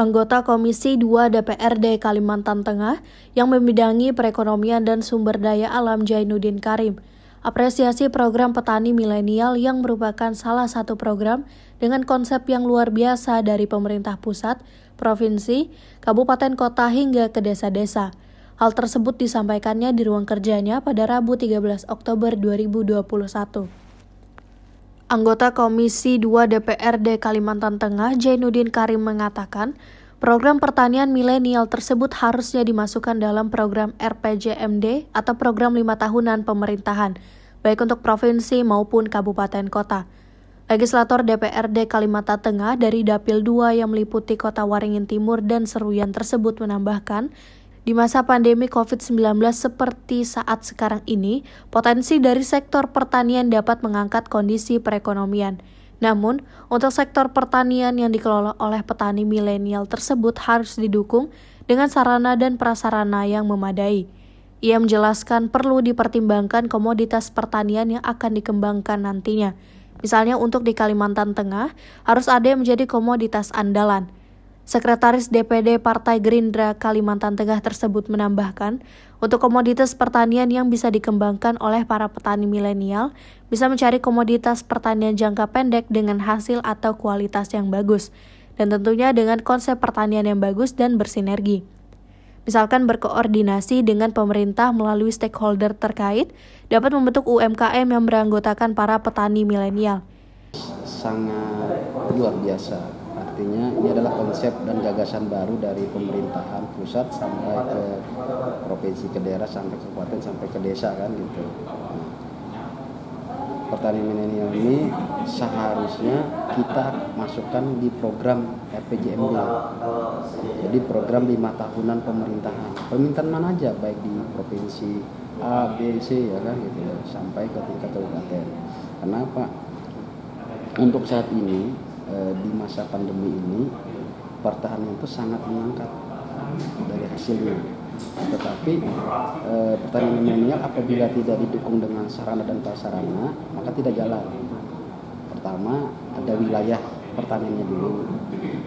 Anggota Komisi 2 DPRD Kalimantan Tengah yang membidangi perekonomian dan sumber daya alam Jainuddin Karim apresiasi program petani milenial yang merupakan salah satu program dengan konsep yang luar biasa dari pemerintah pusat, provinsi, kabupaten kota hingga ke desa-desa. Hal tersebut disampaikannya di ruang kerjanya pada Rabu 13 Oktober 2021. Anggota Komisi 2 DPRD Kalimantan Tengah, Jainuddin Karim mengatakan, program pertanian milenial tersebut harusnya dimasukkan dalam program RPJMD atau program 5 tahunan pemerintahan, baik untuk provinsi maupun kabupaten kota. Legislator DPRD Kalimantan Tengah dari Dapil 2 yang meliputi Kota Waringin Timur dan Seruyan tersebut menambahkan, di masa pandemi COVID-19 seperti saat sekarang ini, potensi dari sektor pertanian dapat mengangkat kondisi perekonomian. Namun, untuk sektor pertanian yang dikelola oleh petani milenial tersebut harus didukung dengan sarana dan prasarana yang memadai. Ia menjelaskan perlu dipertimbangkan komoditas pertanian yang akan dikembangkan nantinya. Misalnya untuk di Kalimantan Tengah, harus ada yang menjadi komoditas andalan. Sekretaris DPD Partai Gerindra Kalimantan Tengah tersebut menambahkan, untuk komoditas pertanian yang bisa dikembangkan oleh para petani milenial, bisa mencari komoditas pertanian jangka pendek dengan hasil atau kualitas yang bagus, dan tentunya dengan konsep pertanian yang bagus dan bersinergi. Misalkan berkoordinasi dengan pemerintah melalui stakeholder terkait, dapat membentuk UMKM yang beranggotakan para petani milenial. Sangat luar biasa. Artinya ini adalah konsep dan gagasan baru dari pemerintahan pusat sampai ke provinsi, ke daerah, sampai ke kabupaten, sampai ke desa kan gitu. Pertanian milenial ini seharusnya kita masukkan di program RPJMD. Jadi program 5 tahunan pemerintahan mana aja, baik di provinsi A, B, C ya kan gitu, sampai ke tingkat kabupaten. Kenapa? Untuk saat ini di masa pandemi ini pertanian itu sangat mengangkat dari hasilnya, tetapi pertanian milenial apabila tidak didukung dengan sarana dan prasarana maka tidak jalan. Pertama ada wilayah pertaniannya dulu,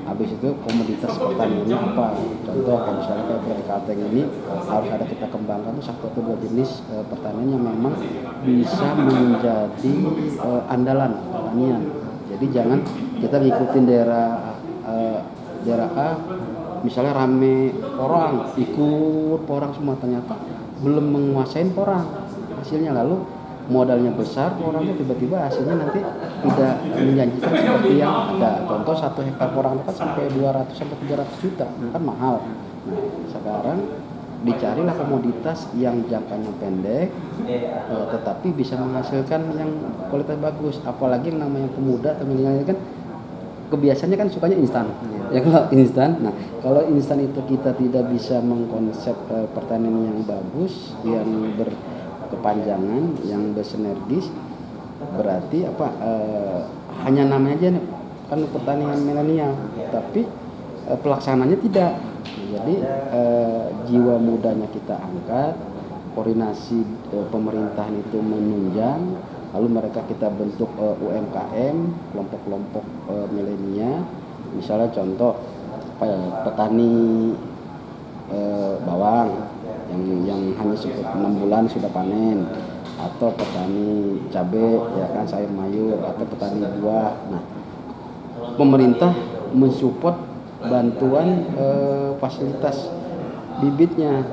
habis itu komoditas pertaniannya apa. Contoh kalau misalnya kayak Kalteng ini harus ada kita kembangkan tuh 1 atau 2 jenis pertanian yang memang bisa menjadi andalan pertanian. Jadi jangan kita ngikutin daerah A, misalnya rame porang, ikut porang semua, ternyata belum menguasain porang hasilnya, lalu modalnya besar, porangnya tiba-tiba hasilnya nanti tidak menjanjikan seperti yang ada. Contoh 1 hektar porang kan sampai 200 sampai 300 juta, kan mahal. Nah, sekarang dicarilah komoditas yang jangkanya pendek, tetapi bisa menghasilkan yang kualitas bagus. Apalagi yang namanya pemuda atau milenial kan kebiasaannya kan sukanya instan. Ya kalau instan, nah kalau instan itu kita tidak bisa mengkonsep pertanian yang bagus, yang berkepanjangan, yang bersinergis, berarti apa? Hanya namanya aja kan pertanian milenial, tapi pelaksananya tidak. Jadi jiwa mudanya kita angkat, koordinasi pemerintahan itu menunjang, lalu mereka kita bentuk UMKM, kelompok-kelompok milenial. Misalnya contoh petani bawang yang hanya 6 bulan sudah panen, atau petani cabai ya kan, sayur mayur, atau petani buah. Nah, pemerintah mensupport bantuan fasilitas bibitnya,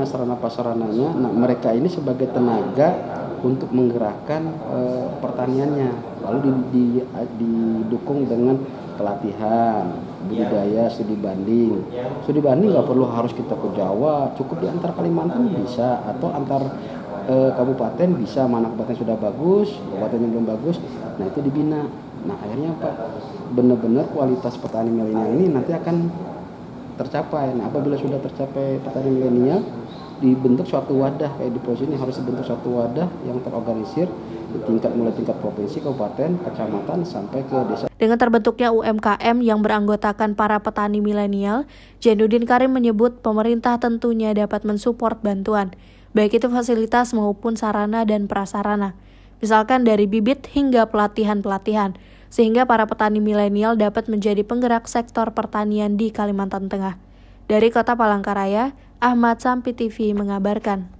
sarana prasarananya. Nah, mereka ini sebagai tenaga untuk menggerakkan pertaniannya, lalu didukung dengan pelatihan, budidaya, studi banding nggak perlu harus kita ke Jawa, cukup di antar Kalimantan bisa, atau antar kabupaten bisa, mana kabupaten sudah bagus, kabupaten yang belum bagus, nah itu dibina. Nah akhirnya apa? Benar-benar kualitas petani milenial ini nanti akan tercapai. Nah apabila sudah tercapai petani milenial, dibentuk suatu wadah, kayak di posisi ini harus dibentuk suatu wadah yang terorganisir di mulai tingkat provinsi, kabupaten, kecamatan sampai ke desa. Dengan terbentuknya UMKM yang beranggotakan para petani milenial, Jainuddin Karim menyebut pemerintah tentunya dapat mensupport bantuan, baik itu fasilitas maupun sarana dan prasarana. Misalkan dari bibit hingga pelatihan-pelatihan. sehingga para petani milenial dapat menjadi penggerak sektor pertanian di Kalimantan Tengah. Dari Kota Palangkaraya, Ahmad Sampi TV mengabarkan.